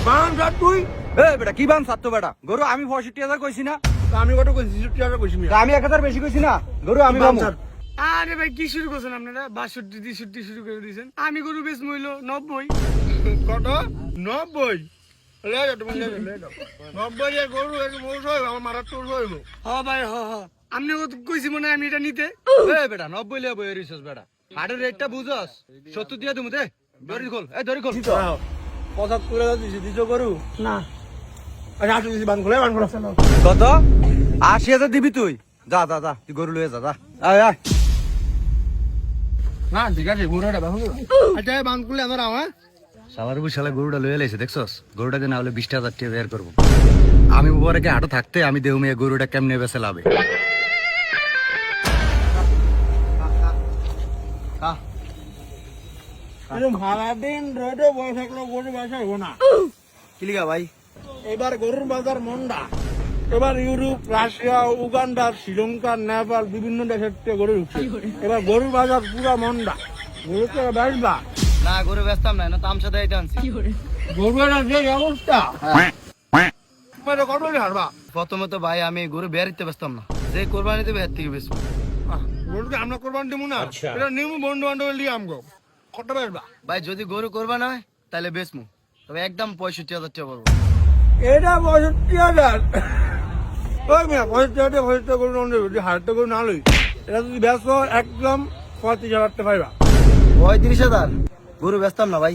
বান যা তুই বেটা কি বান সাত বেটা গরু আমি 65,000 কইছি না আমি কত কইছি 63 কইছি মিয়া আমি 1000 বেশি কইছি না গরু আমি বামু আরে ভাই কি শুরু করছেন আপনারা 62 63 শুরু করে দিয়েছেন আমি গরু বেশ মইল 90 কত 90 লে যা তুমি লে 90 এ গরু এক মোষ হয় আমার মারা তোর হইব হ ভাই হ হ আপনি কইছি মনে হয় আমি এটা নিতে বেটা 90 লিয়া বই রিসস বেটা হাটের রেটটা বুঝছস 70 দিয়া দিমু দে দড়ি খোল দড়ি খোল 75 দিছি দিছো গরু না আচ্ছা আসো দিছি বান খুলে কত 80,000 দিবি তুই যা যা যা তুই গরু লয়ে যা যা আয় আয় না ঠিক আছে গরুটা বাহু আচ্ছা বান খুলে আমরা হ্যাঁ শালার শালা গরুটা লয়ে লাইছে দেখছস গরুটা যে না হলে 20,000 টাকা বের করব আমি উপরে কে হাটে থাকতে আমি দেউ মেয়ে গরুটা কেমনে বেচে লাভে এরকম সারাদিন রোদে বসে থাকলে গরু বাসা হবো না কিলিগা ভাই এবার গরুর বাজার মন্দা এবার Europe Russia Uganda Sri Lanka Nepal বিভিন্ন দেশের থেকে গরু ঢুকছে এবার গরুর বাজার পুরা মন্দা গরু তো বেচবা না গরু বেচতাম না না তামসা দেয় আনছি গরুর যে অবস্থা তোমার কত হারবা প্রথমে তো ভাই আমি গরু বেরিতে বেচতাম না যে কোরবানি দেবে এর থেকে বেশি গরুকে আমরা কোরবান দেবো না এটা নিমু বন্ধু বান্ধব লিয়ে আমগো কত বেচবা ভাই যদি গরু কোরবান হয় তাহলে বেচমু তবে একদম 65,000 টাকা বলবো এটা 65,000 ওই মিয়া 65,000 গরু নন্দ যদি হারতে গরু না লই এটা যদি বেচো একদম 35,000 টাকা পাইবা 35,000 গরু বেচতাম না ভাই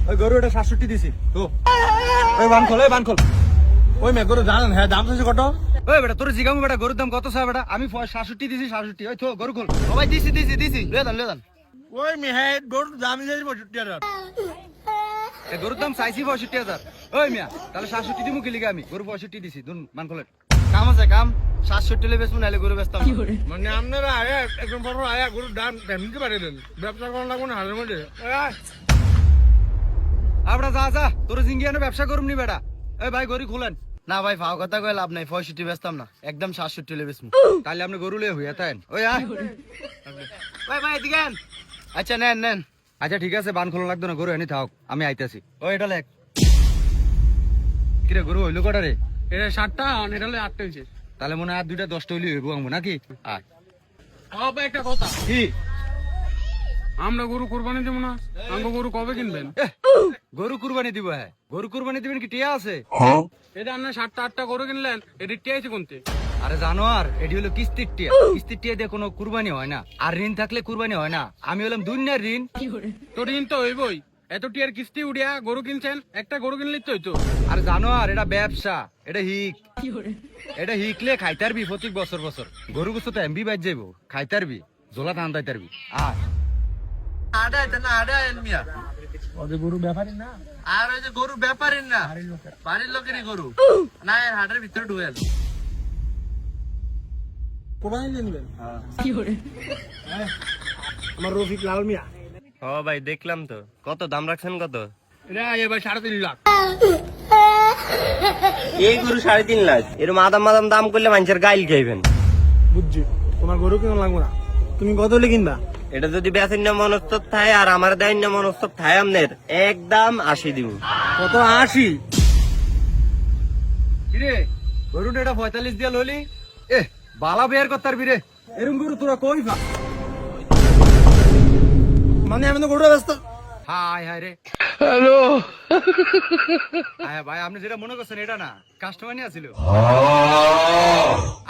ওই গরু এটা 67 দিছি তো ওই বান খোল ওই মেয়ে গরু জানেন হ্যাঁ দাম চাইছে কত ওই বেটা তোর জিগামু বেটা গরুর দাম কত চাই বেটা আমি 67 দিছি 67 ওই তো গরু খোল ও ভাই দিছি লয়ে দান ওই মেয়ে হ্যাঁ গরুর দাম চাইছে 65,000 এ গরুর দাম চাইছি 65,000 ওই মিয়া তাহলে 67 দিমু কি লিগা আমি গরু 65 দিছি দুন মান খোলেন কাম আছে কাম 67 লে বেচমু নালে গরু বেচতাম না। মানে আপনারা আয়া একদম বড় আয়া গরুর দাম নিতে পারে দেন ব্যবসা করার লাগবে না হারের মধ্যে আমরা যা তোর জিঙ্গিয়ানো ব্যবসা করুম নি বেটা এই ভাই গরু খুলেন না ভাই ফাও কথা কই লাভ নাই 65 বেচতাম না একদম 67 লে বেচমু তাহলে আপনি গরু লয়ে হইয়া তাইন ওই আয় ভাই এদিকে আন আচ্ছা নেন আচ্ছা ঠিক আছে বান খোলা লাগতো না গরু এনে থাক আমি আইতাছি ওই এটা লেখ কিরে গরু হইলো কটা রে এটা 7টা এটা হলে 8টা হইছে তাহলে মনে হয় আর দুইটা 10টা হইলে হইব আমু নাকি আয় হবে একটা কথা কি আমরা গরু কুরবানি দেব না আমরা গরু কবে কিনবেন গরু কুরবানি দিব হ্যাঁ গরু কুরবানি দিবেন কি টিয়া আছে এটা আপনার 7টা 8টা গরু কিনলেন এটা টিয়াইছে কোনতে আরে জানো আর এটি হলো কিস্তির টিয়া দিয়ে কোনো কুরবানি হয় না আর ঋণ থাকলে কুরবানি হয় না আমি হলাম দুনিয়ার ঋণ তো ঋণ তো হইবই এত টিয়ার কিস্তি উড়িয়া গরু কিনছেন একটা গরু কিনলেই তো হইতো আর জানো আর এটা ব্যবসা এটা হিকলে খাইতারবি প্রতি বছর গরু গোস্ত তো এমবি বাজ যাইব খাইতারবি জোলা টান দাইতারবি আর ওদের গরু ব্যাপারই না আর ওই যে গরু ব্যাপারের না বাড়ির লোকেরই গরু না এর হাটের ভিতরে ঢুকে গেল কোরবানি দিয়ে নেবেন আমার রফিক লাল মিয়া ও ভাই দেখলাম তো কত দাম রাখছেন কত এটা এবার 3.5 লাখ এই গরু 3.5 লাখ এরকম আদাম দাম করলে মানুষের গাইল খাইবেন বুঝছি তোমার গরু কেমন লাগবে না তুমি কত হলে কিনবা এটা যদি বেচেন না মনস্তব থায় আর আমার দেন না মনস্তব থায় আমনের একদম 80 দিব কত 80 কিরে গরুটা এটা 45 দিয়া লইলি বালা বের করতারবি রে এরম গরু তোরা কই পা মানে আমি তো গরু ব্যস্ত হাই রে হ্যালো ভাই আপনি যেটা মনে করছেন এটা না কাস্টমার নিয়ে আসিল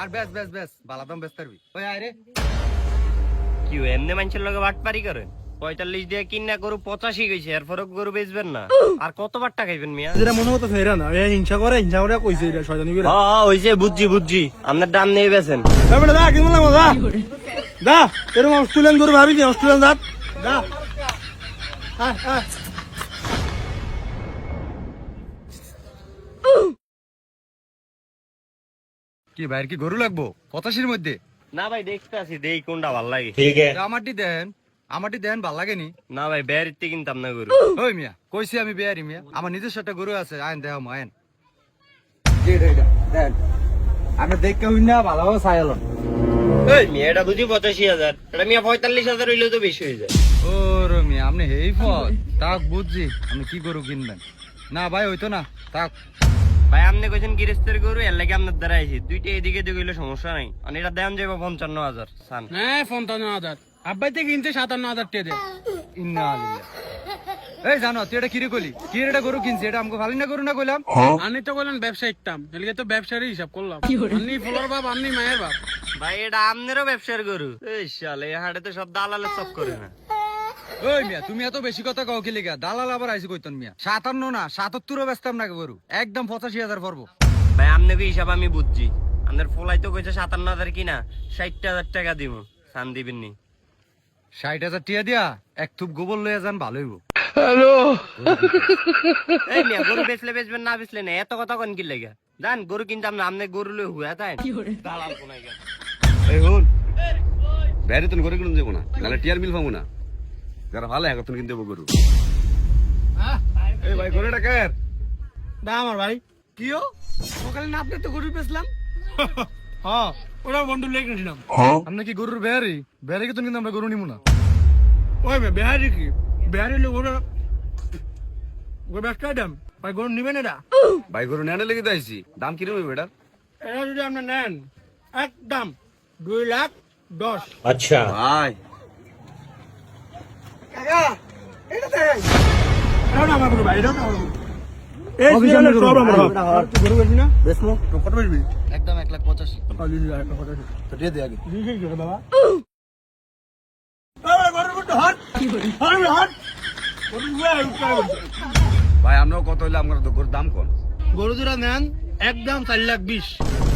আর বেশ বালা দাম বেচ তারবি ওই আয় রে কি এমনি মানুষের লগে বাটপারি করেন 45 দিয়ে কিনা গরু 85 গেছে এরপরও গরু বেচবেন না আর কত বাট্টা খাইবেন মিয়া যেটা মনে হতো ফেরা না হিংসা করে কইছে এটা শয়তানি করে হইছে বুঝছি আপনার দাম নেই বেচেন তারপরে দা কিনবো না দা এরকম অস্ট্রেলিয়ান গরু ভাবি নি অস্ট্রেলিয়ান জাত দা কি ভাইয়ের কি গরু লাগবো 85-র মধ্যে না ভাই দেখতে আসি দেই কোনটা ভাল লাগে আমারটি দেন ভাল লাগেনি না ভাই বেরিতে কিনতাম না গরু ওই মিয়া কইছি আমি বেয়ারি মিয়া আমার নিজস্ব একটা গরু আছে আইন দেহ আইন আমি দেখতে হই না ভালো চাইলন এই মিয়া এটা বুঝি 85,000 এটা মিয়া 45,000 হইলেও তো বেশি হয়ে যায় ও রে মিয়া আপনি হেই ফল তাক বুঝছি আপনি কি গরু কিনবেন না ভাই হইতো না, থাক। ভাই আপনি কইছেন গৃহস্থের গরু, এর লাগে আপনার দ্বারা আইছি। দুইটা এদিকে দিকে হইলে সমস্যা নাই। আর এটা দেন যাবো 55,000 সান। হ্যাঁ 55,000 আব্বাই থেকে কিনছে 57,000 টাকা দেয়। ইন্না আলিল্লাহ। এই জানো তুই এটা কিরে কইলি? কি এটা গরু কিনছি, এটা আমাকে ফালি না গরু না কইলাম? আমি তো বললেন ব্যবসা একটাম, এলিগে তো ব্যবসারই হিসাব করলাম। আপনি ফুলার বাপ, আপনি মায়ের বাপ। ভাই এটা আপনারও ব্যবসার গরু। এই শালা এই হাটে তো সব দালালের চক করে না। ওই মিয়া তুমি এত বেশি কথা কও কি লিগা? দালাল আবার আইছে কইতন মিয়া। 57 না 77ও বেচতাম না গরু, একদম 85,000 পড়বো। ভাই আপনাকে হিসাব আমি বুঝছি। আপনার ফলাই তো কইছে 57,000 কিনা, 60,000 টাকা দিব। সান দিবেন নি? 60,000 টিয়া দিয়া এক থুপ গোবর লইয়া যান, ভালো হইব। এই মিয়া গরু বেচলে বেচবেন, না বেচলে না, এত কথা কোন কি লাগা? জান গরু কিনতাম না, আপনি গরু লই হুয়া তাই দালাল কোনাই গা। এই হন বাইরে তো গরু কিনুন যাবো না, নাহলে টিয়ার মিল পাবো না। যারা ভালো এখন কিনতে যাবো গরু। এই ভাই গরুটা কার? দা আমার ভাই। কিও সকালে না আপনি তো গরু বেচলাম। হ্যাঁ ওরা বন্ধু লেগে কিনেছিলাম। আমরা কি গরুর বেহারি? বেহারি কি তো কিন্তু আমরা গরু নিমু না। ওই মেয়ে বিহারি কি? বিহারি লোক ওরা ব্যবসা দাম ভাই, গরু নিবেন এটা? ভাই গরু নেনে লেগে যাইছি, দাম কিরকম হইবে এটার? এটা যদি আপনি নেন একদম 2,10,000। ভাই এটাও না আমার গরু ভাই, এটাও না আমার গরু। এই সিরিয়ালের সব আমার গরু। গরু বেশি না? বেশমো তো কত বেশি? একদম 1,85,000। তো দিয়ে দে আগে। দিয়ে কি বাবা? আরে গরু তো হট। আরে হট। গরু ভাই আমরাও কত হইলে আমার গরুর দাম কোন? গরু দুরা নেন একদম 4,20,000।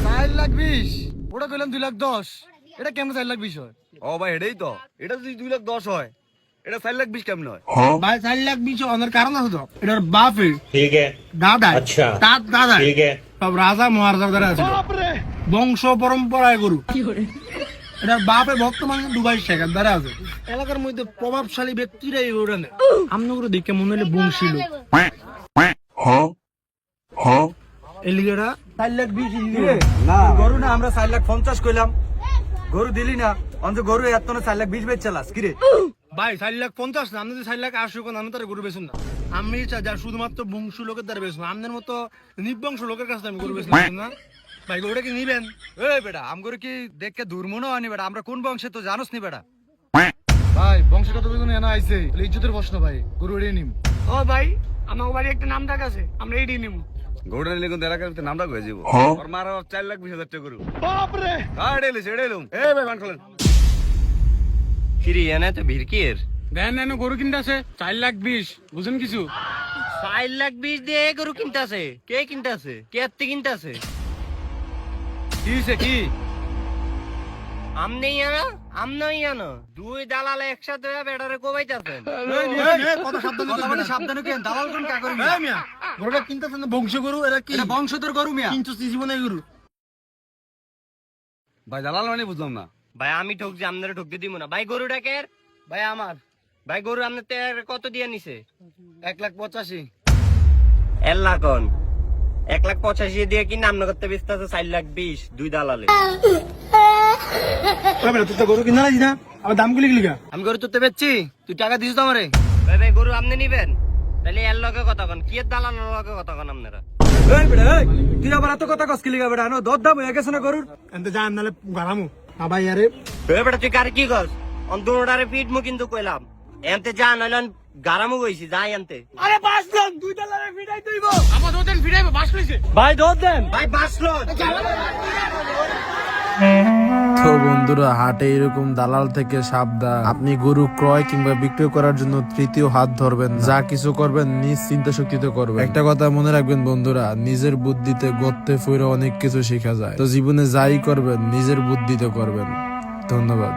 4,20,000? ওটা কইলাম 2,10,000। এটা কেমন 4,20,000 হয়? ও ভাই এটাই তো, এটা যদি 2,10,000 হয়, এটা 4,20,000 কেমন হয়? ভাই 4,20,000 অনের কারণ আছে তো। এটার বাপে ঠিক আছে, দাদা আচ্ছা, তার দাদা ঠিক আছে, সব রাজা মহারাজা দ্বারা আছে, বংশ পরম্পরায় গরু। এটার বাপে বর্তমানে দুবাই শেখার দ্বারা আছে। এলাকার মধ্যে প্রভাবশালী ব্যক্তিরা এই গরুটা নেয়। আমনে গরু দেখে মনে হলে বংশী লোক। এলিগেরা 4,20,000 না গরু না, আমরা 4,50,000 কইলাম। গরু দিলি না, অন্ত গরু এত না 4,20,000 বেচ চালাস কি রে? ভাই 4,50,000 না, আপনি যদি 4,80,000 কোন আমি তার গরু বেচুন না। আমি যা শুধুমাত্র বংশ লোকের দ্বারা বেচুন, আপনার মতো নির্বংশ লোকের কাছে আমি গরু বেচুন না। ভাই গরুটা কি নিবেন? এই বেটা আম গরু কি দেখকে দুর্মনও আনি বেটা, আমরা কোন বংশে তো জানোস নি বেটা। ভাই বংশগত বেগুন এনা আইছে, ইজ্জতের প্রশ্ন ভাই, গরু এড়িয়ে নিম। ও ভাই আমার বাড়ি একটা নাম ডাক আছে, আমরা এডি নিব। গরুটা নিলে কিন্তু এলাকার ভিতরে নামটা হয়ে যাবো। ওর মারা 4,20,000 টাকা গরু। এটাইলুম। এই ভাই মান খোলেন। কিরে এনে তো ভিড় কি এর? দেন নেন গরু কিনতে আছে 4,20,000, বুঝেন কিছু? 4,20,000 দিয়ে গরু কিনতেছে? কে কিনতেছে? কে এত কিনতেছে? কি হইছে কি? আমনেই আনো, আমনেই আনো। দুই দালালে একসাথে হয়ে বেটারে কোবাইতাছেন। কথা সাবধানে কথা বলে সাবধানে কেন, দালাল কোন কা করি এই মিয়া, গরুটা কিনতেছেন না বংশ গরু, এটা কি এটা বংশধর গরু মিয়া। কিন্তু জীবনে গরু। ভাই দালাল মানে বুঝলাম না। ভাই আমি ঠকছি, আপনারা ঠকতে দিব না। ভাই গরুটা কে? ভাই আমার ভাই গরু আপনার কত দিয়ে নিছে? 1,85,000। এল্লা কোন 1,85,000 দিয়ে কি নাম করতে ব্যস্ত আছে? 4,20,000 দুই দালালে। তুই তো গরু কিনা না দিনা, আবার দাম গুলি লিখা। আমি গরু তুলতে বেচছি, তুই টাকা দিস তো আমারে। ভাই ভাই গরু আপনি নিবেন? তাহলে এর লগে কথা কন, কি এর দালালের লগে কথা কন আপনারা? এই বেটা এই, তুই আবার এত কথা কস কি লিগা বেটা? নো দর দাম হয়ে গেছে না গরুর। এনতে যান নালে গারামু। না ভাই আরে এ বেটা তুই কার কি কস? অন্তরটারে পিট মু কিন্তু কইলাম। এনতে যা নাইলেন গারামু কইছি, যাই এনতে। আরে বাসলন দুই ডালারে ফিডাই দইব। আমার দুদিন ফিডাইবো, বাস লইছে। ভাই দর দেন। ভাই বাসলো। তো বন্ধুরা, হাটে এরকম দালাল থেকে সাবধান। আপনি গরু ক্রয় কিংবা বিক্রয় করার জন্য তৃতীয় হাত ধরবেন না। যা কিছু করবেন নিজ চিন্তা শক্তিতে করবেন। একটা কথা মনে রাখবেন বন্ধুরা, নিজের বুদ্ধিতে গর্তে ফিরে অনেক কিছু শেখা যায়। তো জীবনে যাই করবেন নিজের বুদ্ধিতে করবেন। ধন্যবাদ।